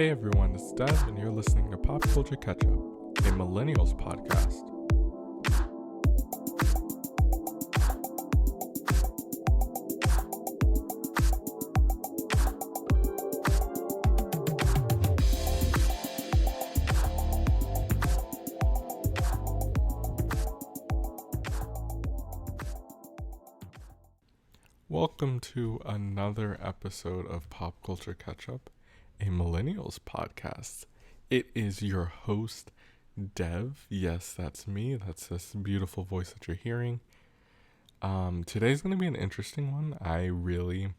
Hey everyone, it's Dev, and you're listening to Culture Ketchup, a Millennials podcast. Welcome to another episode of Pop Culture Ketchup, a Millennials podcast. It is your host, Dev. Yes, that's me. That's this beautiful voice that you're hearing. Today's going to be an interesting one. I really,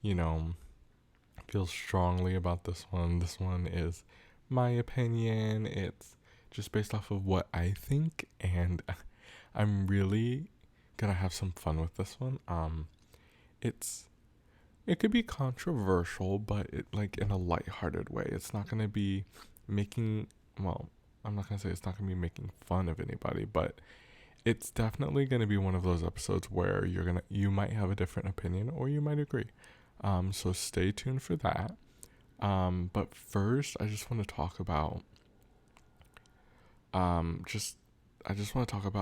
feel strongly about this one. This one is my opinion. It's just based off of what I think, and I'm really going to have some fun with this one. It could be controversial, but in a lighthearted way. It's not going to be I'm not going to say it's not going to be making fun of anybody, but it's definitely going to be one of those episodes where you might have a different opinion or you might agree. So stay tuned for that. But first, I just want to talk about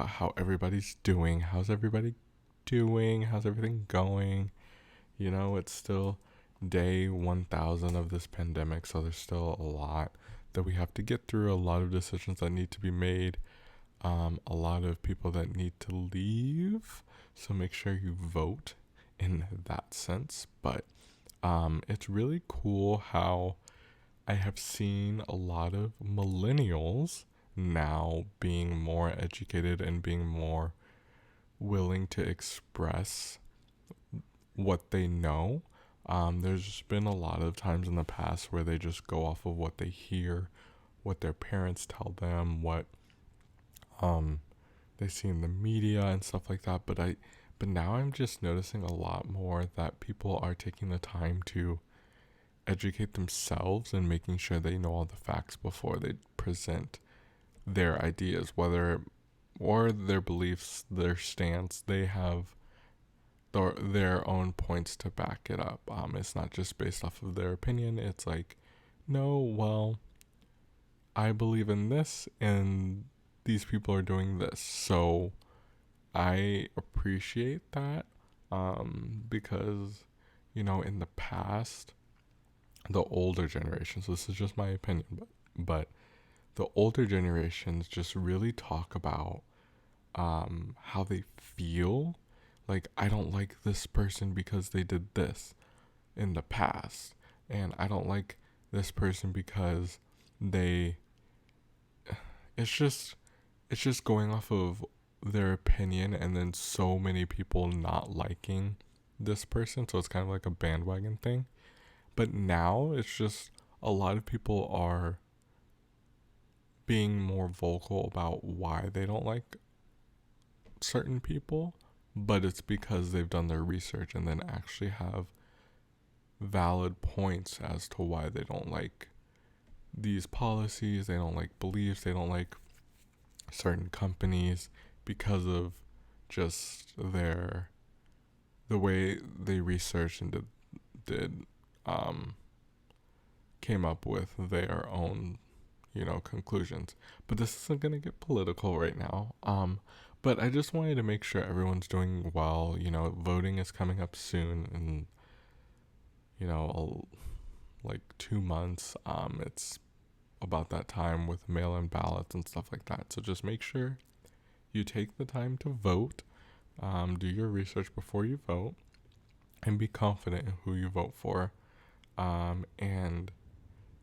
how everybody's doing. How's everybody doing? How's everything going? It's still day 1000 of this pandemic, so there's still a lot that we have to get through, a lot of decisions that need to be made, a lot of people that need to leave, so make sure you vote in that sense. But it's really cool how I have seen a lot of millennials now being more educated and being more willing to express what they know. There's been a lot of times in the past where they just go off of what they hear, what their parents tell them, what they see in the media and stuff like that. But now I'm just noticing a lot more that people are taking the time to educate themselves and making sure they know all the facts before they present their ideas, or their beliefs, their stance. They have their own points to back it up. It's not just based off of their opinion. It's like, no, well, I believe in this and these people are doing this. So I appreciate that because, in the past, the older generations, this is just my opinion, but the older generations just really talk about how they feel. Like, I don't like this person because they did this in the past. And I don't like this person because it's just going off of their opinion and then so many people not liking this person. So it's kind of like a bandwagon thing. But now it's just a lot of people are being more vocal about why they don't like certain people. But it's because they've done their research and then actually have valid points as to why they don't like these policies, they don't like beliefs, they don't like certain companies because of just the way they researched and came up with their own, conclusions. But this isn't going to get political right now. But I just wanted to make sure everyone's doing well. Voting is coming up soon in, like 2 months. It's about that time with mail-in ballots and stuff like that. So just make sure you take the time to vote. Do your research before you vote. And be confident in who you vote for. And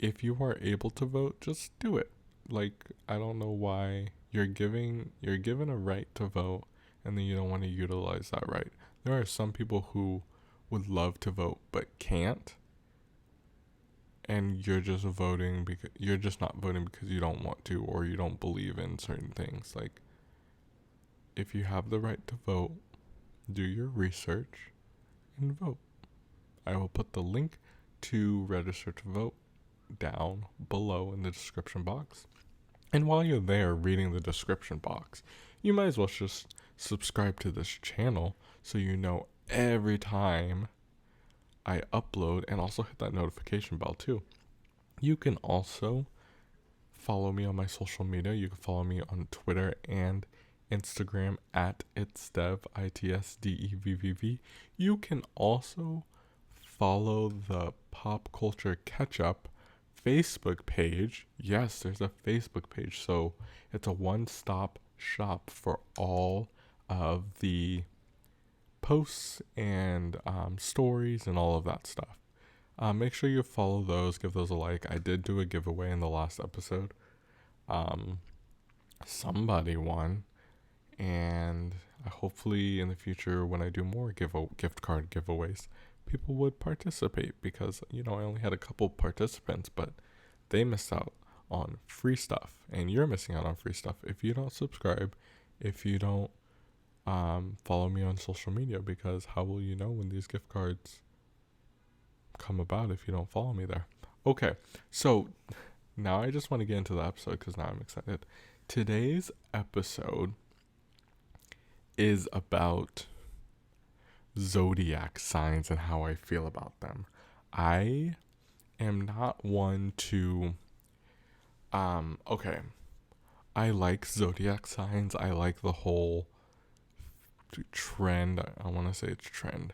if you are able to vote, just do it. I don't know why you're given a right to vote and then you don't want to utilize that right. There are some people who would love to vote but can't, and you're just not voting because you don't want to or you don't believe in certain things. If you have the right to vote, do your research and vote. I will put the link to register to vote down below in the description box. And while you're there reading the description box, you might as well just subscribe to this channel so you know every time I upload, and also hit that notification bell too. You can also follow me on my social media. You can follow me on Twitter and Instagram at itsdev, ITSDEVVV. You can also follow the Pop Culture Ketchup Facebook page. Yes, there's a Facebook page. So it's a one-stop shop for all of the posts and stories and all of that stuff. Make sure you follow those, give those a like. I did do a giveaway in the last episode. Um, Somebody won, and hopefully in the future when I do more gift card giveaways, people would participate because I only had a couple participants, but they missed out on free stuff, and you're missing out on free stuff if you don't subscribe, if you don't follow me on social media, because how will you know when these gift cards come about if you don't follow me there? Okay, so now I just want to get into the episode because now I'm excited. Today's episode is about zodiac signs and how I feel about them. I am not one to okay. I like zodiac signs. I like the whole trend. I want to say it's trend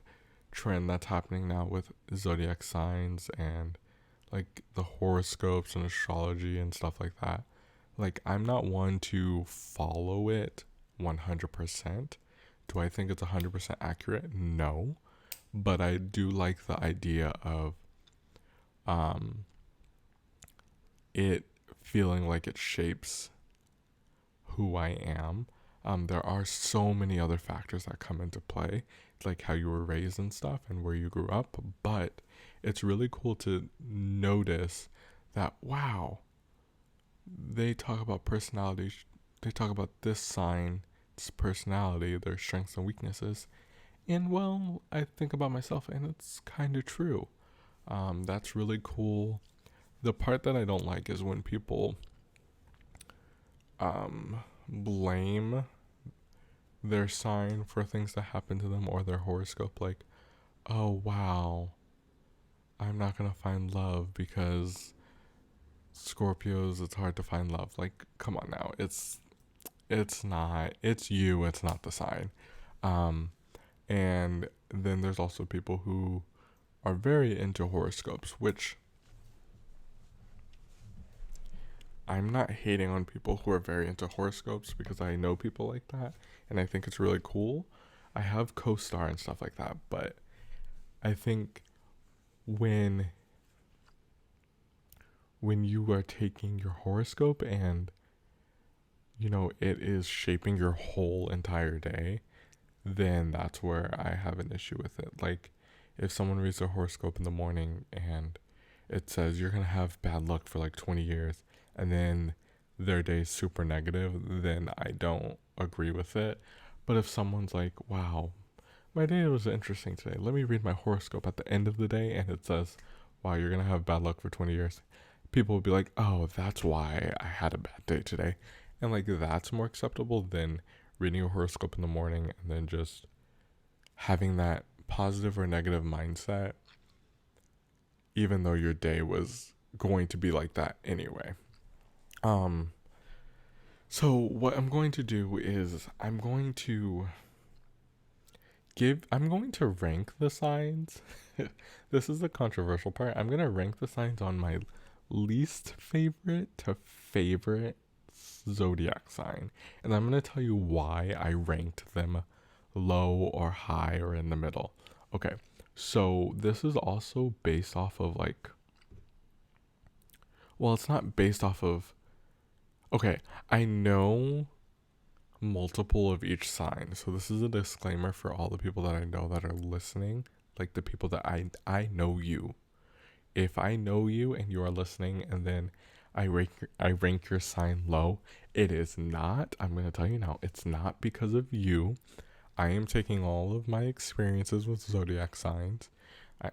that's happening now with zodiac signs and like the horoscopes and astrology and stuff like that. Like, I'm not one to follow it 100%. Do I think it's 100% accurate? No. But I do like the idea of it feeling like it shapes who I am. There are so many other factors that come into play, like how you were raised and stuff and where you grew up. But it's really cool to notice that, wow, they talk about personality. They talk about this sign, its personality, their strengths and weaknesses. And well, I think about myself and it's kind of true. That's really cool. The part that I don't like is when people blame their sign for things that happen to them or their horoscope. Like, oh wow, I'm not going to find love because Scorpios, it's hard to find love. Like, come on now. It's not. It's you. It's not the sign. And then there's also people who are very into horoscopes, which I'm not hating on people who are very into horoscopes because I know people like that and I think it's really cool. I have co-star and stuff like that, but I think when you are taking your horoscope and it is shaping your whole entire day, then that's where I have an issue with it. Like, if someone reads their horoscope in the morning and it says you're going to have bad luck for like 20 years and then their day is super negative, then I don't agree with it. But if someone's like, wow, my day was interesting today, let me read my horoscope at the end of the day and it says, wow, you're going to have bad luck for 20 years. People would be like, oh, that's why I had a bad day today. And like, that's more acceptable than reading a horoscope in the morning and then just having that positive or negative mindset, even though your day was going to be like that anyway. So what I'm going to do is I'm going to rank the signs. This is the controversial part. I'm going to rank the signs on my least favorite to favorite zodiac sign. And I'm going to tell you why I ranked them low or high or in the middle. Okay. So this is also based off of it's not based off of, okay, I know multiple of each sign. So this is a disclaimer for all the people that I know that are listening, like the people that I know you. If I know you and you are listening and then I rank your sign low, it is not, I'm going to tell you now, it's not because of you. I am taking all of my experiences with zodiac signs. I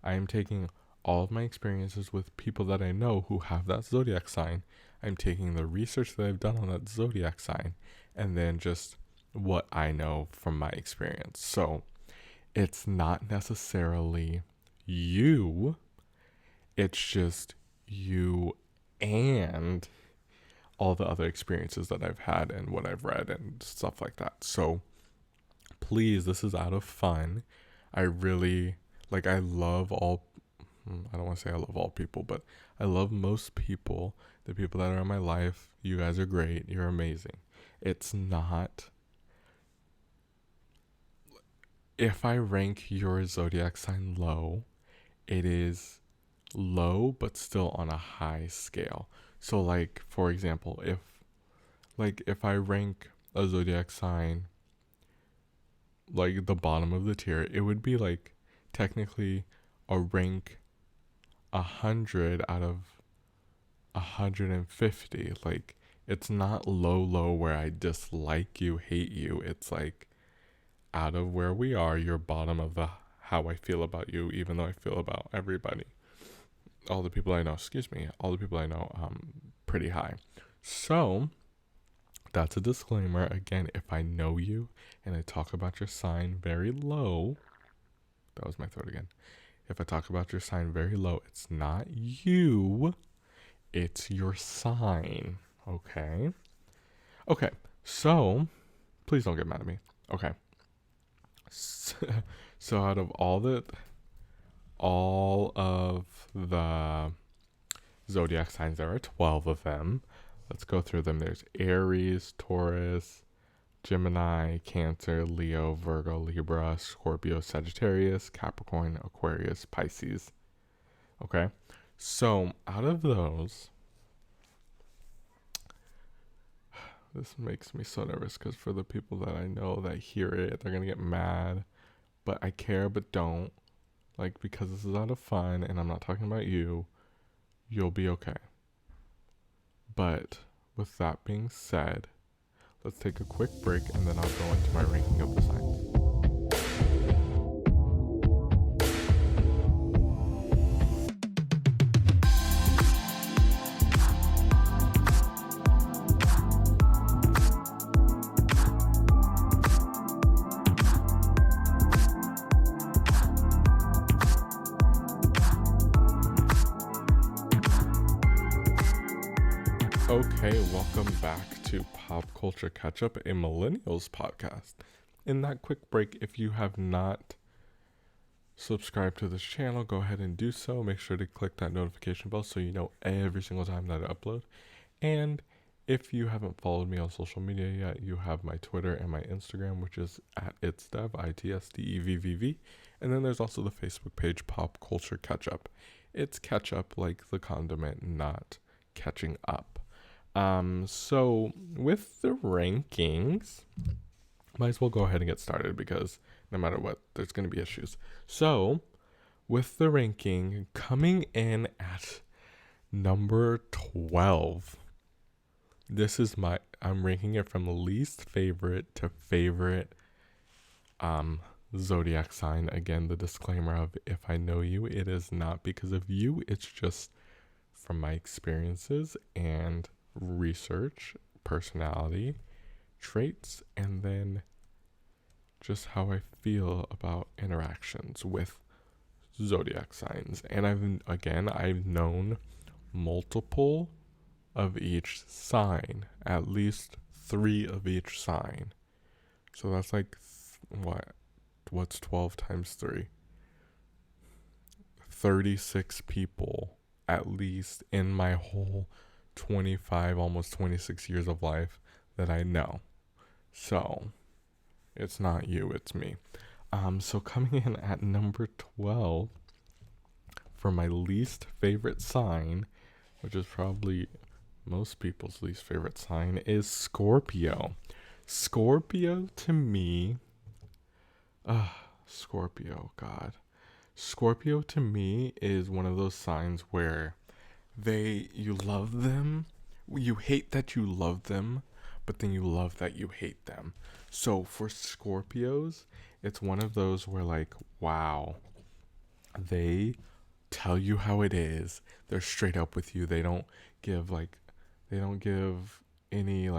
am taking all of my experiences with people that I know who have that zodiac sign. I'm taking the research that I've done on that zodiac sign and then just what I know from my experience. So it's not necessarily you. It's just you and all the other experiences that I've had and what I've read and stuff like that. So please, this is out of fun. I really, I love all, I don't want to say I love all people, but I love most people. The people that are in my life, you guys are great. You're amazing. It's not, if I rank your zodiac sign low, it is low, but still on a high scale. So for example, if I rank a zodiac sign the bottom of the tier, it would be technically a rank 100 out of 150. It's not low where I dislike you, hate you. It's out of where we are, you're bottom of the how I feel about you, even though I feel about everybody. All the people I know, pretty high. So that's a disclaimer. Again, if I know you and I talk about your sign very low, that was my throat again. If I talk about your sign very low, it's not you, it's your sign. Okay? Okay, so please don't get mad at me. Okay. So out of all of the zodiac signs, there are 12 of them. Let's go through them. There's Aries, Taurus, Gemini, Cancer, Leo, Virgo, Libra, Scorpio, Sagittarius, Capricorn, Aquarius, Pisces. Okay? So out of those, this makes me so nervous because for the people that I know that hear it, they're going to get mad. But I care, but don't. Because this is out of fun and I'm not talking about you, you'll be okay. But with that being said, let's take a quick break and then I'll go into my ranking of the signs. Okay, welcome back to Pop Culture Ketchup, a Millennials podcast. In that quick break, if you have not subscribed to this channel, go ahead and do so. Make sure to click that notification bell so you know every single time that I upload. And if you haven't followed me on social media yet, you have my Twitter and my Instagram, which is at itsdev, ITSDEVVV. And then there's also the Facebook page, Pop Culture Ketchup. It's ketchup like the condiment, not catching up. So with the rankings, might as well go ahead and get started because no matter what, there's going to be issues. So with the ranking coming in at number 12, I'm ranking it from least favorite to favorite, zodiac sign. Again, the disclaimer of if I know you, it is not because of you. It's just from my experiences and research, personality traits, and then just how I feel about interactions with zodiac signs. And I've known multiple of each sign, at least 3 of each sign. So that's what's 12 times 3? 36 people at least in my whole 25, almost 26 years of life that I know. So it's not you, it's me. So coming in at number 12 for my least favorite sign, which is probably most people's least favorite sign, is Scorpio. Scorpio to me, Scorpio, God. Scorpio to me is one of those signs where you love them, you hate that you love them, but then you love that you hate them. So for Scorpios, it's one of those where wow, they tell you how it is. They're straight up with you. They don't give any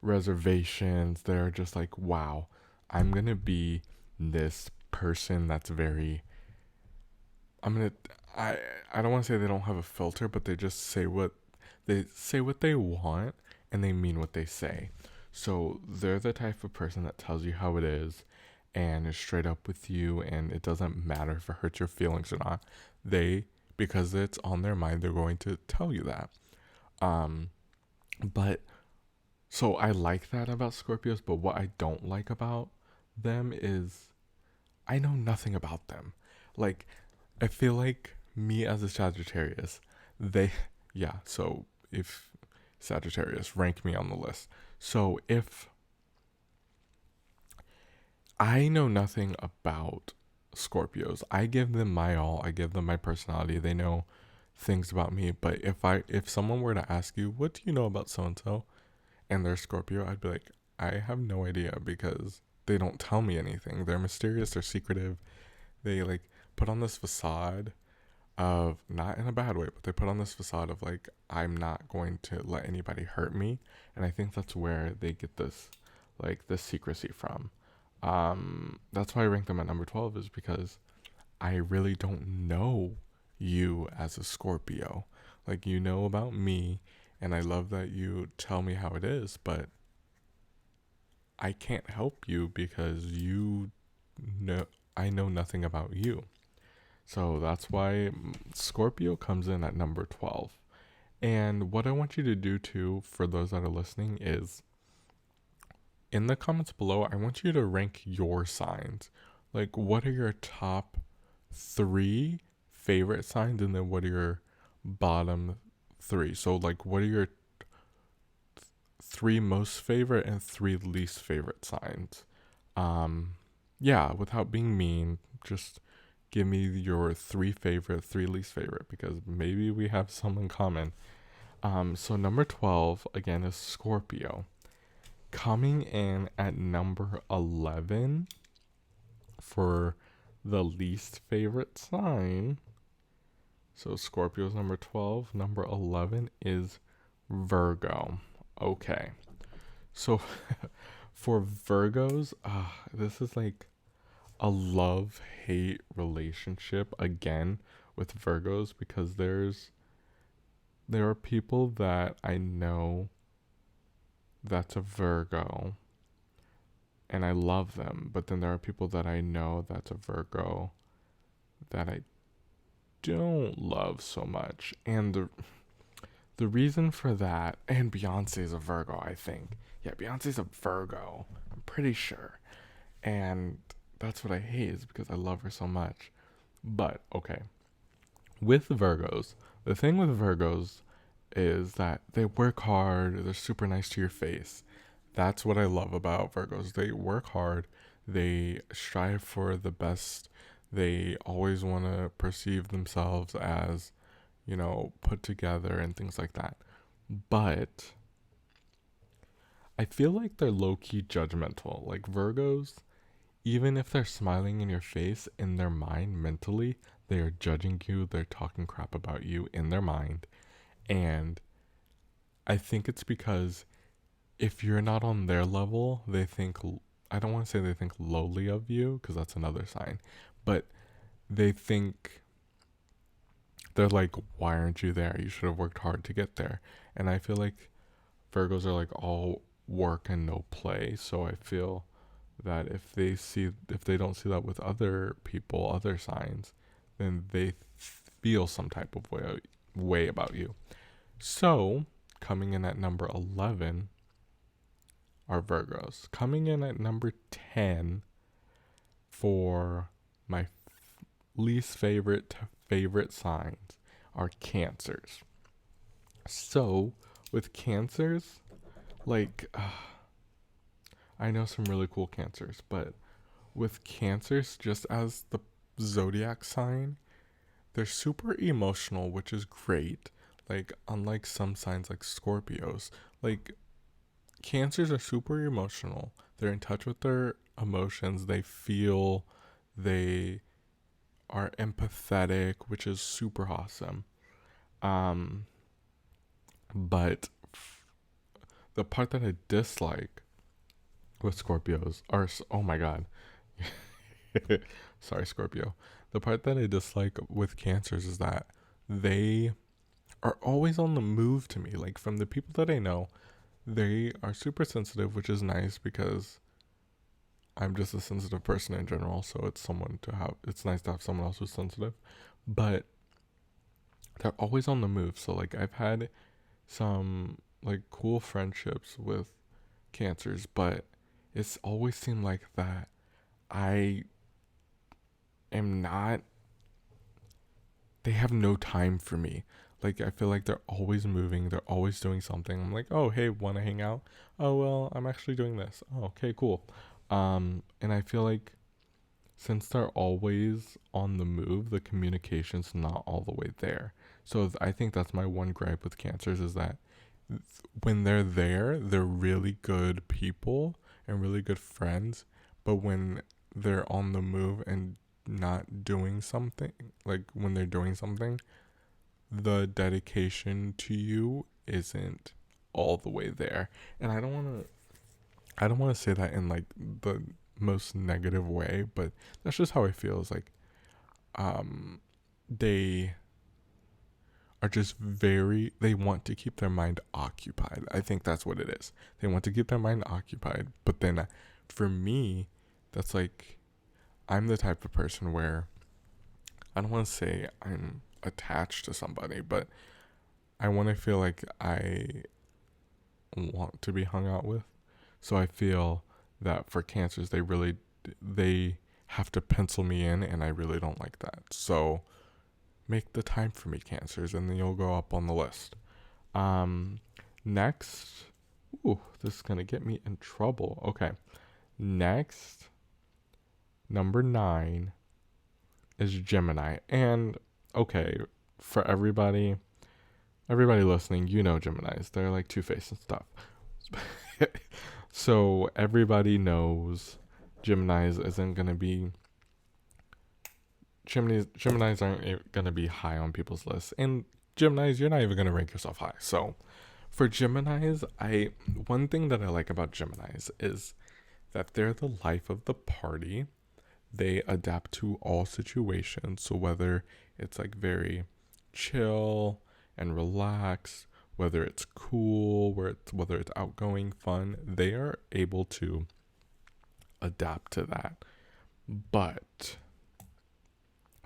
reservations. They're just wow, I'm going to be this person that's very, I I don't want to say they don't have a filter, but they say what they want and they mean what they say. So they're the type of person that tells you how it is and is straight up with you, and it doesn't matter if it hurts your feelings or not. They, because it's on their mind, they're going to tell you that. Um but so I like that about Scorpios, but what I don't like about them is I know nothing about them. Like, I feel like me as a Sagittarius, they, yeah, so if Sagittarius, rank me on the list. So if I know nothing about Scorpios, I give them my all, I give them my personality, they know things about me, but if someone were to ask you, what do you know about so and so, and they're Scorpio, I'd be like, I have no idea because they don't tell me anything. They're mysterious, they're secretive, they like put on this facade of, not in a bad way, but they put on this facade of like, I'm not going to let anybody hurt me. And I think that's where they get this, like, this secrecy from. That's why I rank them at number 12, is because I really don't know you as a Scorpio. Like, you know about me, and I love that you tell me how it is, but I can't help you because you know, I know nothing about you. So that's why Scorpio comes in at number 12. And what I want you to do too, for those that are listening, is in the comments below, I want you to rank your signs. Like, what are your top 3 favorite signs, and then what are your bottom 3? So, like, what are your 3 most favorite and 3 least favorite signs? Yeah, without being mean, just give me your 3 favorite, 3 least favorite, because maybe we have some in common. So number 12 again is Scorpio. Coming in at number 11 for the least favorite sign. So Scorpio's number 12. Number 11 is Virgo. Okay. So for Virgos, this is like a love-hate relationship again with Virgos, because there are people that I know that's a Virgo and I love them, but then there are people that I know that's a Virgo that I don't love so much. And the reason for that, and Beyonce's a Virgo, I think. Yeah, Beyonce's a Virgo. I'm pretty sure. And that's what I hate, is because I love her so much. But okay, with Virgos, the thing with Virgos is that they work hard, they're super nice to your face. That's what I love about Virgos. They work hard, they strive for the best, they always want to perceive themselves as, put together and things like that. But I feel like they're low key judgmental. Like, Virgos, even if they're smiling in your face, in their mind, mentally, they are judging you, they're talking crap about you in their mind. And I think it's because if you're not on their level, they think, I don't want to say they think lowly of you, because that's another sign, but they think, they're like, why aren't you there? You should have worked hard to get there. And I feel like Virgos are like all work and no play. So I feel that if they don't see that with other people, other signs, then they feel some type of way about you. So coming in at number 11 are Virgos. Coming in at number 10 for my least favorite to favorite signs are Cancers. So with Cancers, like, I know some really cool Cancers, but with Cancers, just as the Zodiac sign, they're super emotional, which is great. Like, unlike some signs like Scorpios, like, Cancers are super emotional. They're in touch with their emotions. They feel, they are empathetic, which is super awesome. But the part that I dislike with Scorpios are, oh my god, Sorry, Scorpio. The part that I dislike with Cancers is that they are always on the move to me. Like, from the people that I know, they are super sensitive, which is nice because I'm just a sensitive person in general. So it's nice to have someone else who's sensitive. But they're always on the move. So, like, I've had some, like, cool friendships with Cancers, but it's always seemed like that I am not, they have no time for me. Like, I feel like they're always moving, they're always doing something. I'm like, oh, hey, want to hang out? Oh, well, I'm actually doing this. Oh, okay, cool. And I feel like since they're always on the move, the communication's not all the way there. So I think that's my one gripe with Cancers is that when they're there, they're really good people and really good friends. But when they're on the move and not doing something, like when they're doing something, the dedication to you isn't all the way there. And I don't want to say that in like the most negative way, but that's just how I feel. Is like they are just they want to keep their mind occupied. I think that's what it is. They want to keep their mind occupied. But then for me, that's like, I'm the type of person where I don't want to say I'm attached to somebody, but I want to feel like I want to be hung out with. So I feel that for Cancers, they have to pencil me in, and I really don't like that. So make the time for me, Cancers, and then you'll go up on the list. Next, this is gonna get me in trouble. Okay, next, number 9 is Gemini, and okay, for everybody listening, you know Geminis. They're like Two-Face and stuff. So everybody knows Geminis aren't gonna be high on people's lists, and Geminis, you're not even gonna rank yourself high. So for Geminis, one thing that I like about Geminis is that they're the life of the party. They adapt to all situations. So whether it's like very chill and relaxed, whether it's cool, whether it's outgoing, fun, they are able to adapt to that. But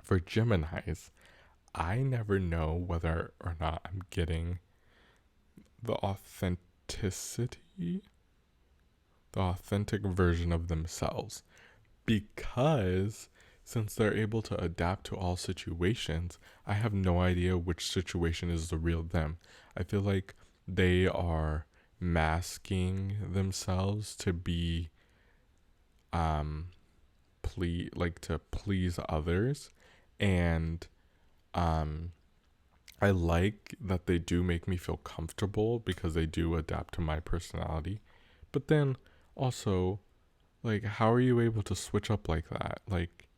for Geminis, I never know whether or not I'm getting the authenticity, the authentic version of themselves. Because since they're able to adapt to all situations, I have no idea which situation is the real them. I feel like they are masking themselves to be to please others, and I like that they do make me feel comfortable because they do adapt to my personality. But then also, like, how are you able to switch up like that? Like,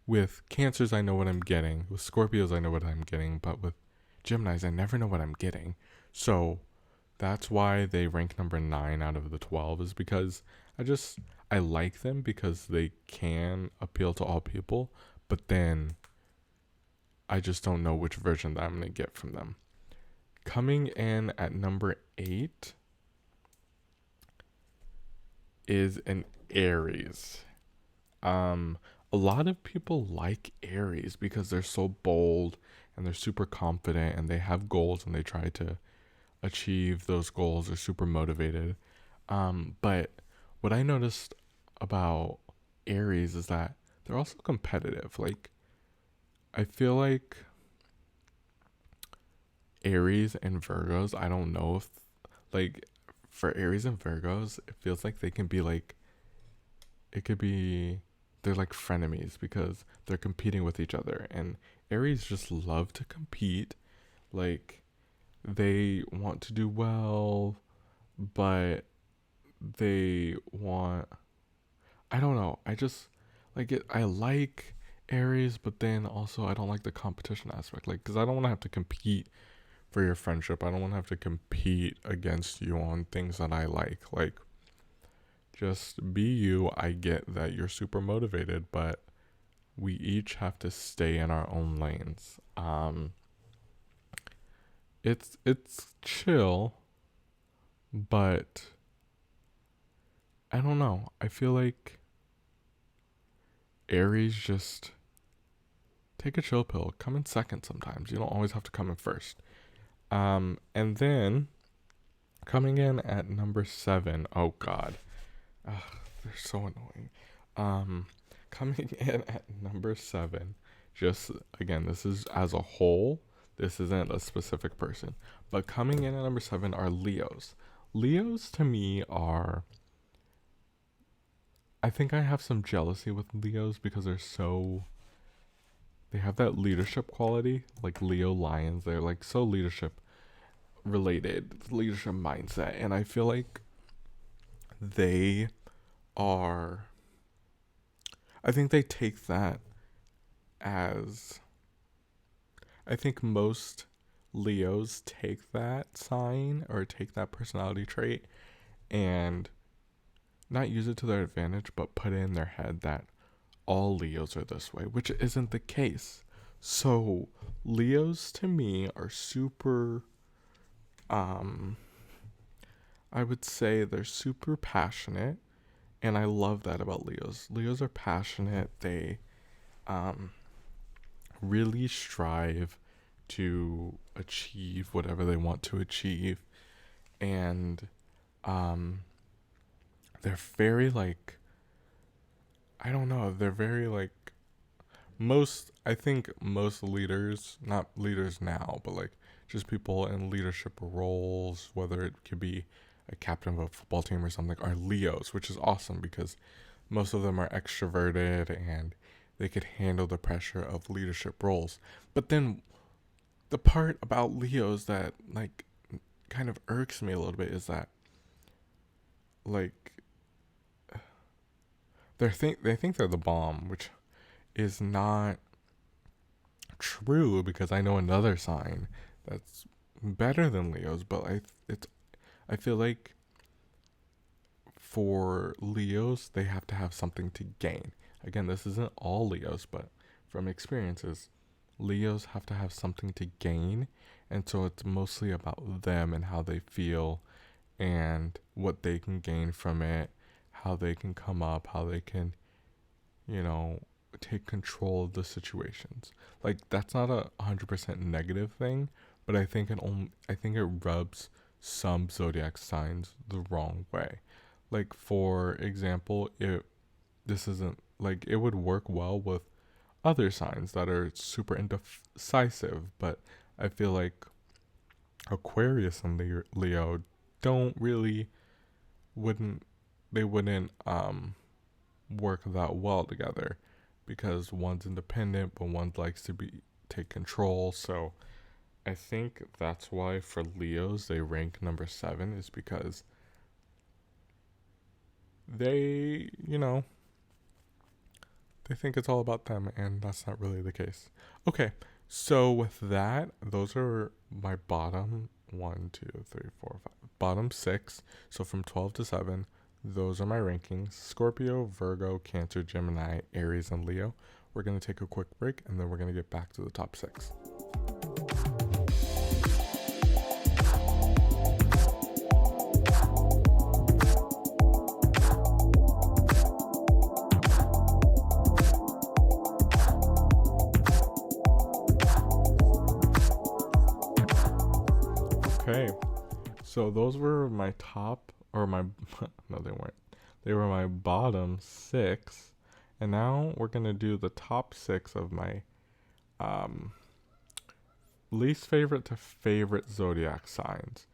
with Cancers, I know what I'm getting. With Scorpios, I know what I'm getting. But with Geminis, I never know what I'm getting. So that's why they rank number 9 out of the 12, is because I like them because they can appeal to all people. But then I just don't know which version that I'm going to get from them. Coming in at number 8 is an Aries. A lot of people like Aries because they're so bold and they're super confident and they have goals and they try to achieve those goals. They're super motivated. But what I noticed about Aries is that they're also competitive. Like, I feel like Aries and Virgos, I don't know if, like, for Aries and Virgos, it feels like they can be like, they're like frenemies because they're competing with each other. And Aries just love to compete. Like, they want to do well, but they want, I don't know. I just like it. I like Aries, but then also I don't like the competition aspect. Like, because I don't want to have to compete for your friendship. I don't want to have to compete against you on things that I like. Like, just be you. I get that you're super motivated, but we each have to stay in our own lanes. It's chill, but I don't know. I feel like Aries just take a chill pill. Come in second sometimes. You don't always have to come in first. And then coming in at number 7. Oh God, ugh, they're so annoying. Coming in at number 7. Just again, this is as a whole. This isn't a specific person, but coming in at number 7 are Leos. Leos to me are. I think I have some jealousy with Leos because they have that leadership quality, like Leo lions. They're like so leadership related, leadership mindset. And I feel like they are, I think they take that as, I think most Leos take that sign or take that personality trait and not use it to their advantage, but put it in their head that all Leos are this way, which isn't the case. So Leos to me are super, I would say they're super passionate, and I love that about Leos. Leos are passionate. They really strive to achieve whatever they want to achieve, and they're very like, I don't know, they're very like, I think most leaders, not leaders now, but like just people in leadership roles, whether it could be a captain of a football team or something, are Leos, which is awesome because most of them are extroverted and they could handle the pressure of leadership roles. But then the part about Leos that like kind of irks me a little bit is that like they think they're the bomb, which is not true because I know another sign that's better than Leo's, but I feel like for Leos they have to have something to gain. Again, this isn't all Leos, but from experiences, Leos have to have something to gain, and so it's mostly about them and how they feel and what they can gain from it, how they can come up, how they can, take control of the situations. Like that's not 100% negative thing, but I think it rubs some zodiac signs the wrong way. Like for example, this isn't like it would work well with other signs that are super indecisive, but I feel like Aquarius and Leo don't really wouldn't they wouldn't work that well together because one's independent but one likes to take control. So I think that's why for Leos they rank number 7 is because they, they think it's all about them, and that's not really the case. Okay, so with that, those are my bottom 1, 2, 3, 4, 5, bottom 6. So from 12 to 7, those are my rankings: Scorpio, Virgo, Cancer, Gemini, Aries, and Leo. We're going to take a quick break, and then we're going to get back to the top 6. Okay, so those were my top, or my, no, they weren't. They were my bottom 6. And now we're going to do the top 6 of my least favorite to favorite zodiac signs.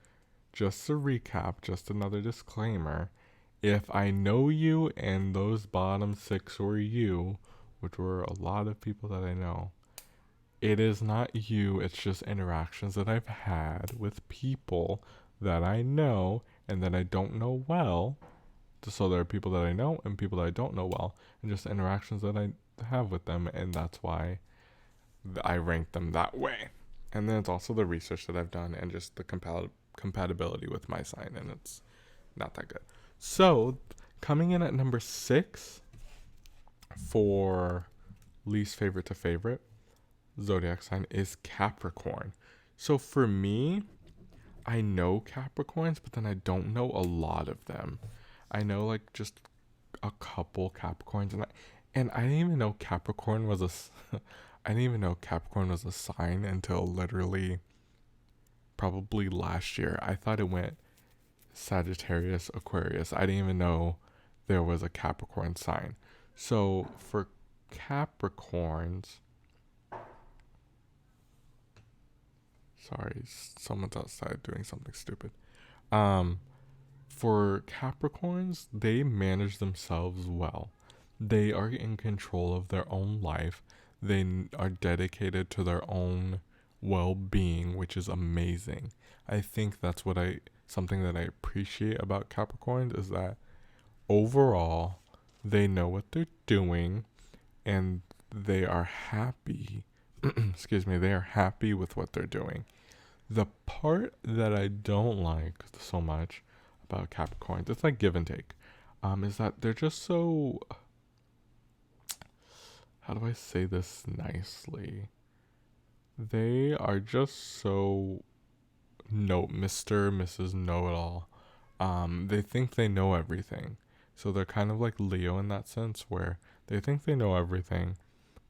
Just to recap, just another disclaimer. If I know you and those bottom 6 were you, which were a lot of people that I know, it is not you, it's just interactions that I've had with people that I know and that I don't know well. So there are people that I know and people that I don't know well, and just interactions that I have with them, and that's why I rank them that way. And then it's also the research that I've done and just the compatibility with my sign, and it's not that good. So coming in at number 6 for least favorite to favorite zodiac sign is Capricorn. So for me, I know Capricorns, but then I don't know a lot of them. I know like just a couple Capricorns, and I didn't even know Capricorn was I didn't even know Capricorn was a sign until literally probably last year. I thought it went Sagittarius, Aquarius. I didn't even know there was a Capricorn sign. So for Capricorns, sorry, someone's outside doing something stupid. Um, for Capricorns, they manage themselves well. They are in control of their own life. They are dedicated to their own well-being, which is amazing. I think that's something that I appreciate about Capricorns is that overall they know what they're doing and they are happy. Excuse me, they are happy with what they're doing. The part that I don't like so much about Capricorns, it's like give and take, is that they're just so, how do I say this nicely? They are just so Mr. Mrs. Know-it-all. They think they know everything. So they're kind of like Leo in that sense where they think they know everything,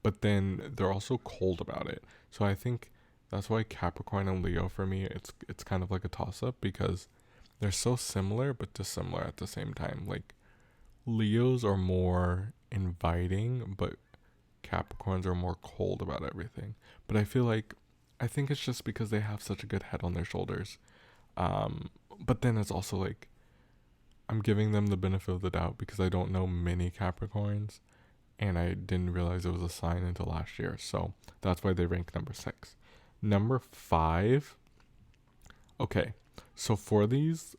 but then they're also cold about it. So I think that's why Capricorn and Leo for me, it's kind of like a toss-up because they're so similar but dissimilar at the same time. Like Leos are more inviting, but Capricorns are more cold about everything. But I think it's just because they have such a good head on their shoulders. But then it's also like I'm giving them the benefit of the doubt because I don't know many Capricorns and I didn't realize it was a sign until last year. So that's why they rank number 6. Number 5. Okay. So for these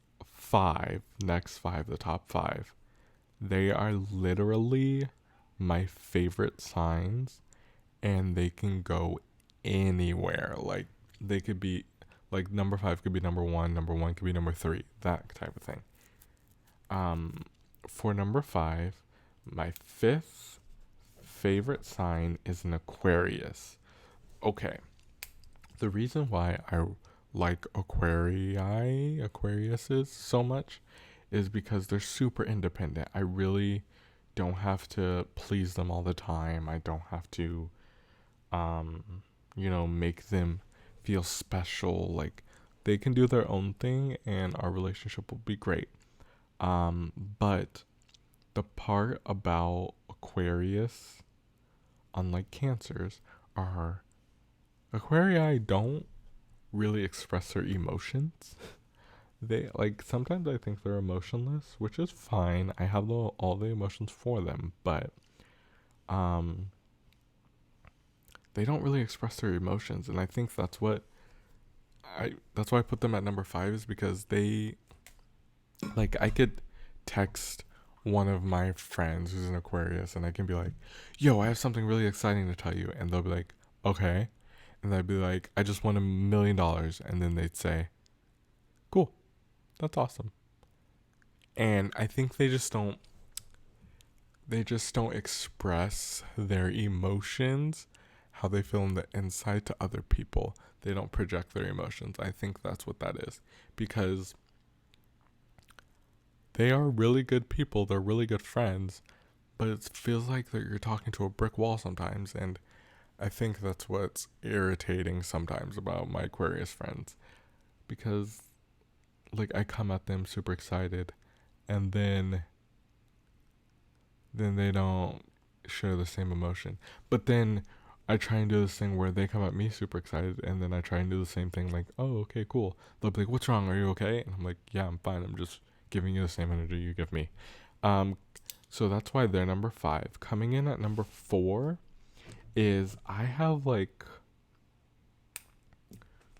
next 5, the top 5, they are literally my favorite signs and they can go anywhere. Like they could be like number 5 could be number 1, number 1 could be number 3, that type of thing. For number 5, my 5th favorite sign is an Aquarius. Okay. The reason why I like Aquariuses so much is because they're super independent. I really don't have to please them all the time. I don't have to make them feel special. Like they can do their own thing and our relationship will be great. But the part about Aquarius, unlike Cancers, are Aquarii don't really express their emotions. They sometimes I think they're emotionless, which is fine. I have all the emotions for them, but they don't really express their emotions, and I think that's why I put them at number 5 is because they I could text one of my friends who's an Aquarius and I can be like, yo, I have something really exciting to tell you, and they'll be like, okay, and I'd be like, I just won $1 million, and then they'd say, cool, that's awesome. And I think they just don't express their emotions, how they feel on the inside to other people. They don't project their emotions. I think that's what that is. Because they are really good people. They're really good friends. But it feels like that you're talking to a brick wall sometimes. And I think that's what's irritating sometimes about my Aquarius friends. Because I come at them super excited. And then they don't share the same emotion. But then I try and do this thing where they come at me super excited, and then I try and do the same thing, like, oh, okay, cool. They'll be like, what's wrong? Are you okay? And I'm like, yeah, I'm fine. I'm just giving you the same energy you give me. So that's why they're number 5. Coming in at number 4 is I have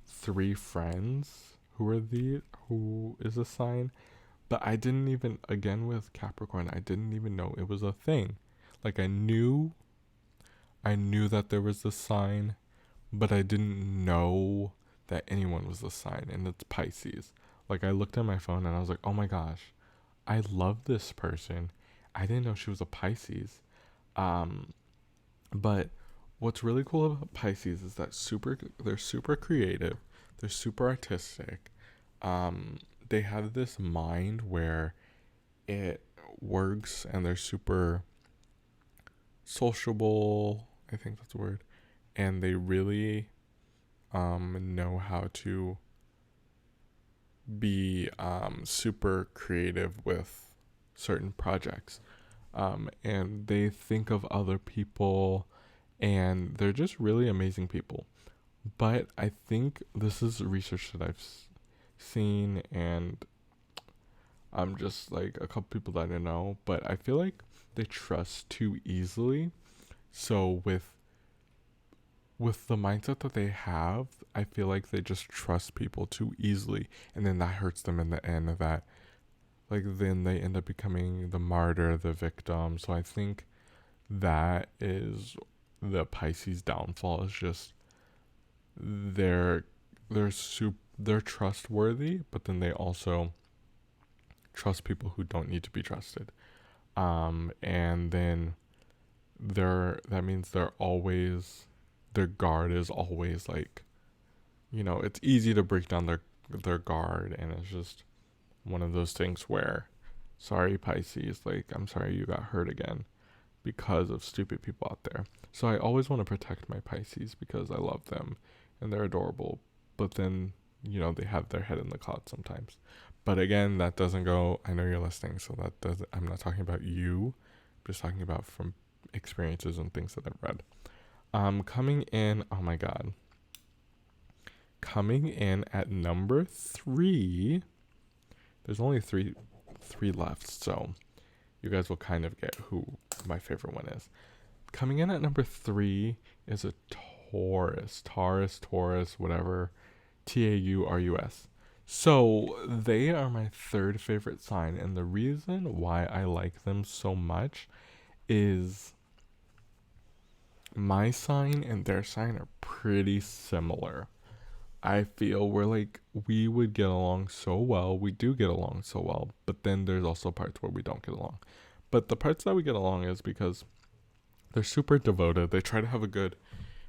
3 friends who is a sign, but I didn't even, again with Capricorn, I didn't even know it was a thing. I knew that there was this sign, but I didn't know that anyone was this sign, and it's Pisces. I looked at my phone and I was like, oh my gosh, I love this person. I didn't know she was a Pisces. But what's really cool about Pisces is that they're super creative, they're super artistic. They have this mind where it works, and they're super sociable. I think that's the word, and they really know how to be super creative with certain projects. And they think of other people, and they're just really amazing people. But I think this is research that I've seen, and I'm just like a couple people that I know, but I feel like they trust too easily. So with the mindset that they have, I feel like they just trust people too easily, and then that hurts them in the end. That like then they end up becoming the martyr, the victim. So I think that is the Pisces downfall. Is just they're they're trustworthy, but then they also trust people who don't need to be trusted. And then that means their guard is always like, it's easy to break down their guard, and it's just one of those things where, sorry Pisces, like I'm sorry you got hurt again because of stupid people out there. So I always want to protect my Pisces because I love them and they're adorable. But then, they have their head in the clouds sometimes. But again, that doesn't go, I know you're listening, so I'm not talking about you. I'm just talking about from experiences and things that I've read. Coming in, oh my God. Coming in at number 3, there's only three left, so you guys will kind of get who my favorite one is. Coming in at number 3 is a Taurus, whatever, Taurus. So they are my third favorite sign, and the reason why I like them so much is my sign and their sign are pretty similar. I feel we would get along so well. We do get along so well, but then there's also parts where we don't get along. But the parts that we get along is because they're super devoted. They try to have a good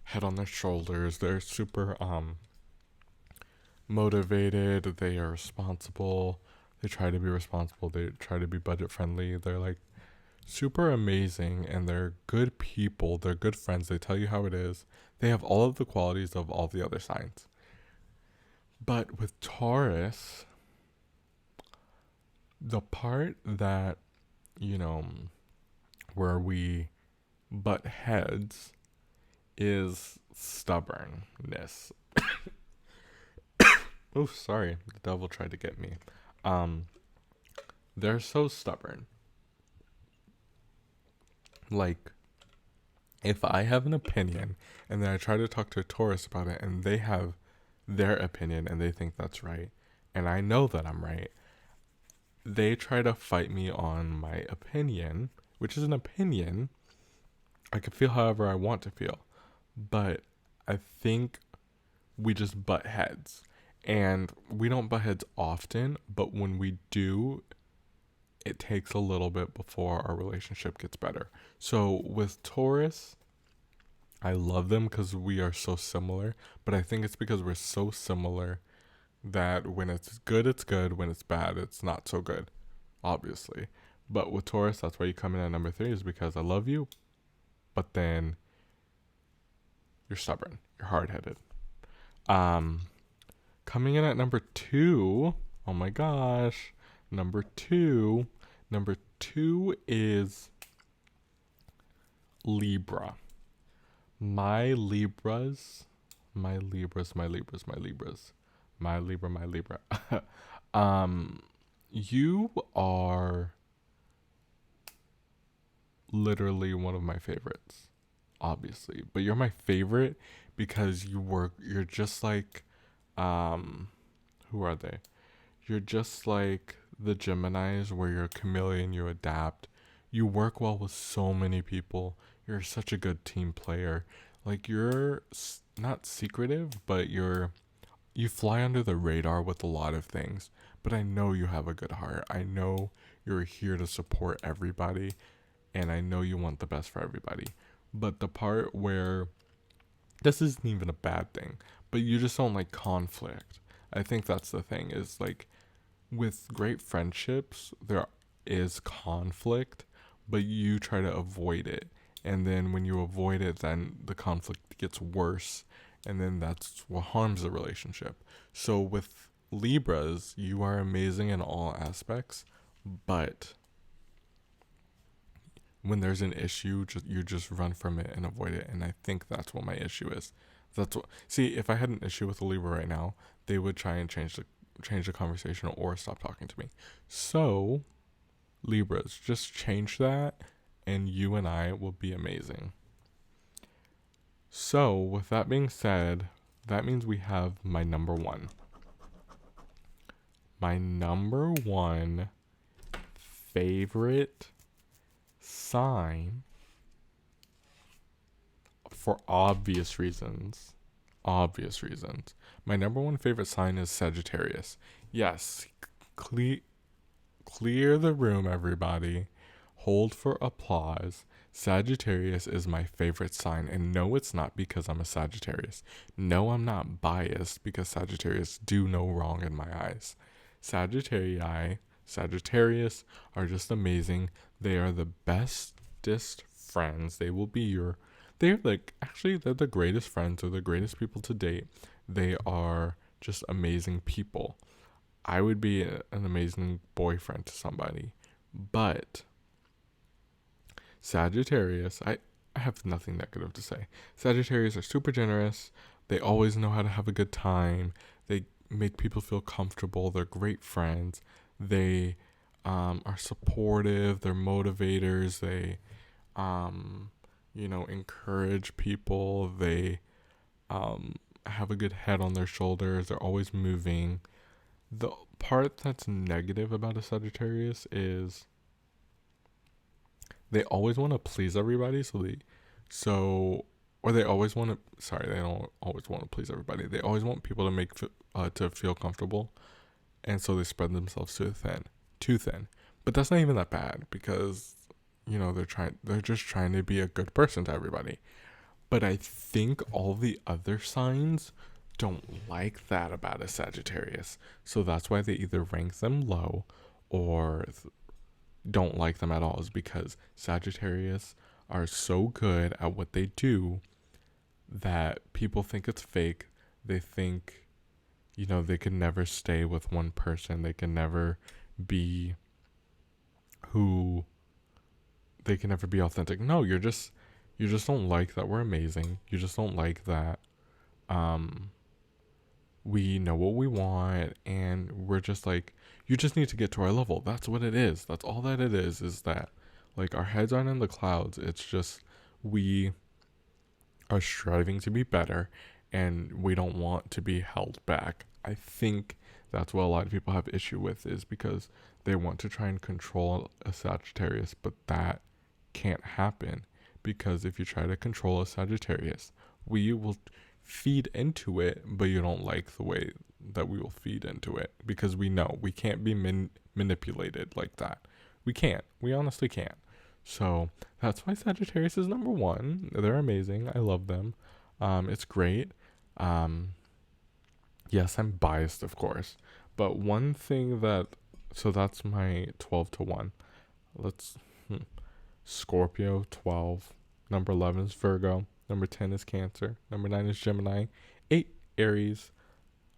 head on their shoulders. They're super motivated. They are responsible. They try to be responsible. They try to be budget friendly. They're like super amazing, and they're good people. They're good friends. They tell you how it is. They have all of the qualities of all the other signs. But with Taurus, the part that, where we butt heads is stubbornness. Oh, sorry. The devil tried to get me. They're so stubborn. Like, if I have an opinion and then I try to talk to a Taurus about it and they have their opinion and they think that's right, and I know that I'm right, they try to fight me on my opinion, which is an opinion. I can feel however I want to feel, but I think we just butt heads, and we don't butt heads often, but when we do, it takes a little bit before our relationship gets better. So with Taurus, I love them because we are so similar, but I think it's because we're so similar that when it's good, it's good. When it's bad, it's not so good, obviously. But with Taurus, that's why you come in at number 3, is because I love you, but then you're stubborn, you're hard-headed. Coming in at number 2, oh my gosh, number 2 is Libra. My Libra. You are literally one of my favorites, obviously. But you're my favorite because you're just like, who are they? You're just like the Geminis, where you're a chameleon, you adapt. You work well with so many people. You're such a good team player. Like, you're not secretive, but you fly under the radar with a lot of things. But I know you have a good heart. I know you're here to support everybody, and I know you want the best for everybody. But the part where this isn't even a bad thing, but you just don't like conflict. I think that's the thing, is like with great friendships, there is conflict, but you try to avoid it. And then when you avoid it, then the conflict gets worse. And then that's what harms the relationship. So with Libras, you are amazing in all aspects, but when there's an issue, you just run from it and avoid it. And I think that's what my issue is. That's what. See, if I had an issue with a Libra right now, they would try and change the conversation or stop talking to me. So, Libras, just change that, and you and I will be amazing. So, with that being said, that means we have my number one. My number one favorite sign, for obvious reasons. Obvious reasons. My number one favorite sign is Sagittarius. Yes, clear the room, everybody. Hold for applause. Sagittarius is my favorite sign. And no, it's not because I'm a Sagittarius. No, I'm not biased because Sagittarius do no wrong in my eyes. Sagittarius are just amazing. They are the bestest friends. They're the greatest friends. They're the greatest people to date. They are just amazing people. I would be an amazing boyfriend to somebody. But Sagittarius, I have nothing negative to say. Sagittarius are super generous. They always know how to have a good time. They make people feel comfortable. They're great friends. They are supportive. They're motivators. They, encourage people. They have a good head on their shoulders. They're always moving. The part that's negative about a Sagittarius is they always want to please everybody. They always want to. Sorry, they don't always want to please everybody. They always want people to feel comfortable, and so they spread themselves too thin. But that's not even that bad because they're just trying to be a good person to everybody. But I think all the other signs don't like that about a Sagittarius. So that's why they either rank them low or don't like them at all, is because Sagittarius are so good at what they do that people think it's fake. They think, they can never stay with one person. They can never be they can never be authentic. No, you just don't like that we're amazing. You just don't like that we know what we want, and we're just like, you just need to get to our level. That's what it is. That's all that it is that like our heads aren't in the clouds. It's just we are striving to be better and we don't want to be held back. I think that's what a lot of people have issue with, is because they want to try and control a Sagittarius, but that can't happen, because if you try to control a Sagittarius, we will feed into it, but you don't like the way that we will feed into it, because we know we can't be manipulated like that. We honestly can't. So that's why Sagittarius is number one. They're amazing. I love them. It's great. Yes, I'm biased, of course, but one thing so that's my 12 to 1. Scorpio 12, number 11 is Virgo, number 10 is Cancer, number 9 is Gemini, 8 Aries,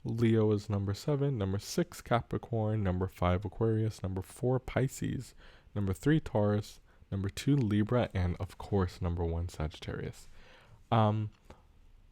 Leo is number 7, number 6 Capricorn, number 5 Aquarius, number 4 Pisces, number 3 Taurus, number 2 Libra, and of course number 1 Sagittarius.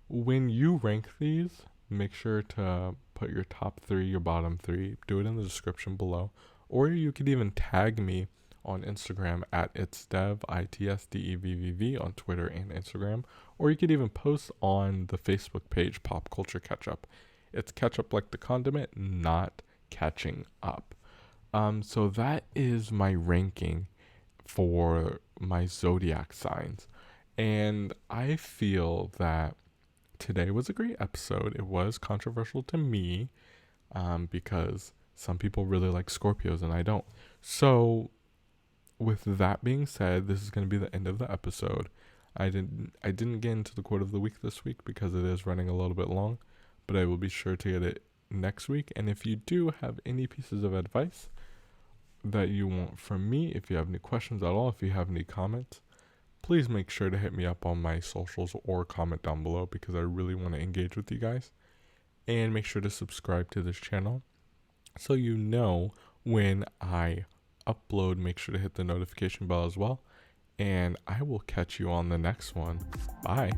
When you rank these, make sure to put your top 3, your bottom 3. Do it in the description below, or you could even tag me on Instagram at itsdev, ITSDEVVV, on Twitter and Instagram, or you could even post on the Facebook page Pop Culture Ketchup. It's ketchup like the condiment, not catching up. So that is my ranking for my zodiac signs, and I feel that today was a great episode. It was controversial to me, because some people really like Scorpios and I don't. So with that being said, this is going to be the end of the episode. I didn't get into the quote of the week this week because it is running a little bit long, but I will be sure to get it next week. And if you do have any pieces of advice that you want from me, if you have any questions at all, if you have any comments, please make sure to hit me up on my socials or comment down below, because I really want to engage with you guys. And make sure to subscribe to this channel so you know when I upload. Make sure to hit the notification bell as well. And I will catch you on the next one. Bye.